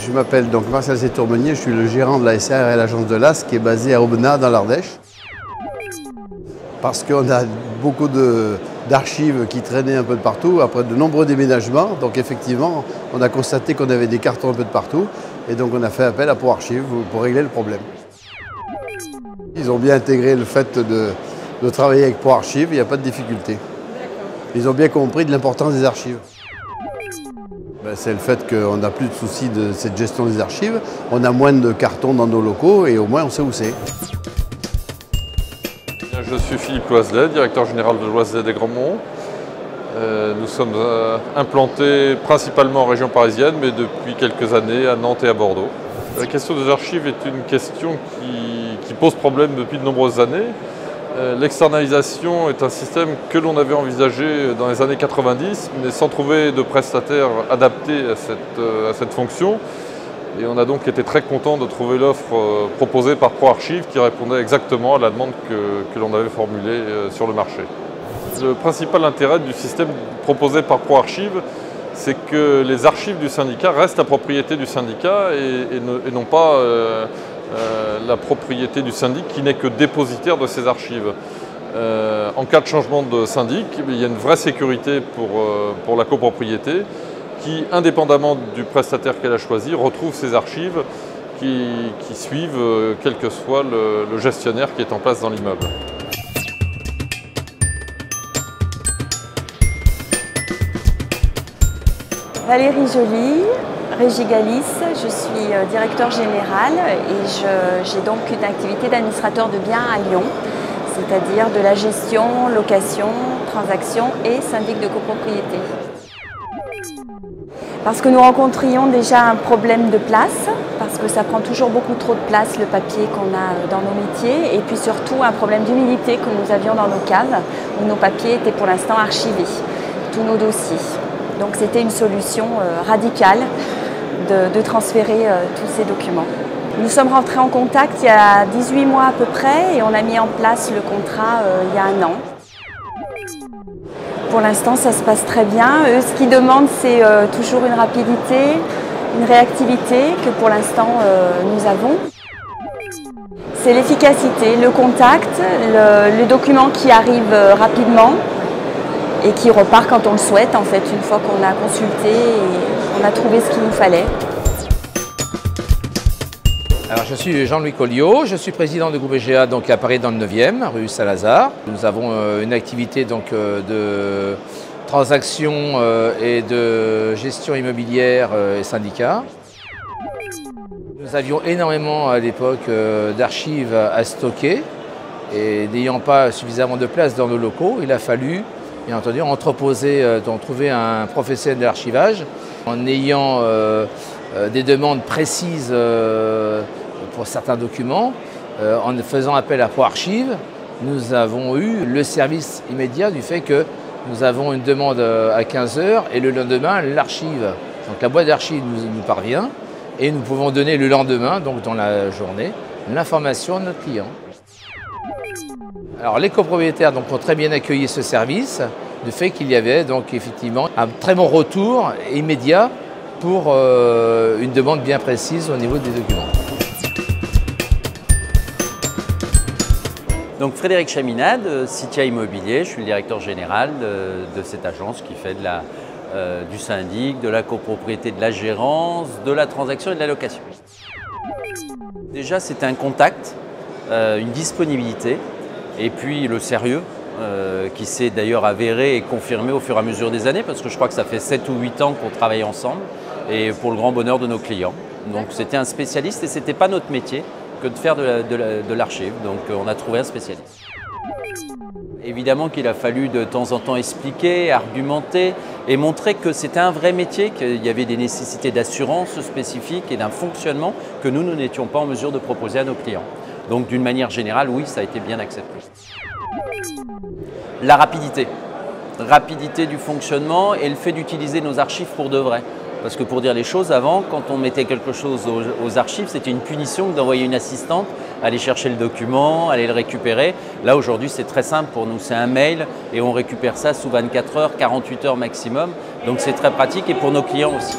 Je m'appelle donc Marcel Sétourmenier, je suis le gérant de la SARL Agence de l'As qui est basée à Aubenas dans l'Ardèche. Parce qu'on a beaucoup d'archives qui traînaient un peu de partout, après de nombreux déménagements. Donc effectivement, on a constaté qu'on avait des cartons un peu de partout. Et donc on a fait appel à ProArchive pour régler le problème. Ils ont bien intégré le fait de travailler avec ProArchive, il n'y a pas de difficulté. Ils ont bien compris de l'importance des archives. C'est le fait qu'on n'a plus de soucis de cette gestion des archives. On a moins de cartons dans nos locaux et au moins on sait où c'est. Je suis Philippe Loiselet, directeur général de Loiselet des Grands Monts. Nous sommes implantés principalement en région parisienne, mais depuis quelques années à Nantes et à Bordeaux. La question des archives est une question qui pose problème depuis de nombreuses années. L'externalisation est un système que l'on avait envisagé dans les années 90, mais sans trouver de prestataire adapté à cette fonction. Et on a donc été très content de trouver l'offre proposée par ProArchive qui répondait exactement à la demande que l'on avait formulée sur le marché. Le principal intérêt du système proposé par ProArchive, c'est que les archives du syndicat restent la propriété du syndicat et non pas la propriété du syndic qui n'est que dépositaire de ces archives. En cas de changement de syndic, il y a une vraie sécurité pour la copropriété qui, indépendamment du prestataire qu'elle a choisi, retrouve ses archives qui suivent quel que soit le gestionnaire qui est en place dans l'immeuble. Valérie Joly, Régie Galis, je suis directeur général et j'ai donc une activité d'administrateur de biens à Lyon, c'est-à-dire de la gestion, location, transaction et syndic de copropriété. Parce que nous rencontrions déjà un problème de place, parce que ça prend toujours beaucoup trop de place le papier qu'on a dans nos métiers, et puis surtout un problème d'humidité que nous avions dans nos caves, où nos papiers étaient pour l'instant archivés, tous nos dossiers. Donc c'était une solution radicale de transférer tous ces documents. Nous sommes rentrés en contact il y a 18 mois à peu près et on a mis en place le contrat il y a 1 an. Pour l'instant ça se passe très bien. Eux, ce qu'ils demandent c'est toujours une rapidité, une réactivité que pour l'instant nous avons. C'est l'efficacité, le contact, le document qui arrive rapidement et qui repart quand on le souhaite, en fait, une fois qu'on a consulté et qu'on a trouvé ce qu'il nous fallait. Alors, je suis Jean-Louis Colliot, je suis président du groupe EGA donc, à Paris dans le 9e, rue Saint-Lazare. Nous avons une activité donc, de transactions et de gestion immobilière et syndicats. Nous avions énormément à l'époque d'archives à stocker et n'ayant pas suffisamment de place dans nos locaux, il a fallu bien entendu entreposer, trouver un professionnel de l'archivage en ayant des demandes précises pour certains documents. En faisant appel à ProArchive, nous avons eu le service immédiat du fait que nous avons une demande à 15 h et le lendemain l'archive. Donc la boîte d'archives nous parvient et nous pouvons donner le lendemain, donc dans la journée, l'information à notre client. Alors les copropriétaires donc, ont très bien accueilli ce service, du fait qu'il y avait donc effectivement un très bon retour immédiat pour une demande bien précise au niveau des documents. Donc Frédéric Chaminade, Citia Immobilier, je suis le directeur général de cette agence qui fait du syndic, de la copropriété, de la gérance, de la transaction et de la location. Déjà c'est un contact, une disponibilité. Et puis le sérieux, qui s'est d'ailleurs avéré et confirmé au fur et à mesure des années, parce que je crois que ça fait 7 ou 8 ans qu'on travaille ensemble, et pour le grand bonheur de nos clients. Donc c'était un spécialiste et ce n'était pas notre métier que de faire de l'archive, donc on a trouvé un spécialiste. Évidemment qu'il a fallu de temps en temps expliquer, argumenter et montrer que c'était un vrai métier, qu'il y avait des nécessités d'assurance spécifiques et d'un fonctionnement que nous n'étions pas en mesure de proposer à nos clients. Donc d'une manière générale, oui, ça a été bien accepté. La rapidité. Rapidité du fonctionnement et le fait d'utiliser nos archives pour de vrai. Parce que pour dire les choses, avant, quand on mettait quelque chose aux archives, c'était une punition d'envoyer une assistante, aller chercher le document, aller le récupérer. Là, aujourd'hui, c'est très simple pour nous. C'est un mail et on récupère ça sous 24 heures, 48 heures maximum. Donc c'est très pratique et pour nos clients aussi.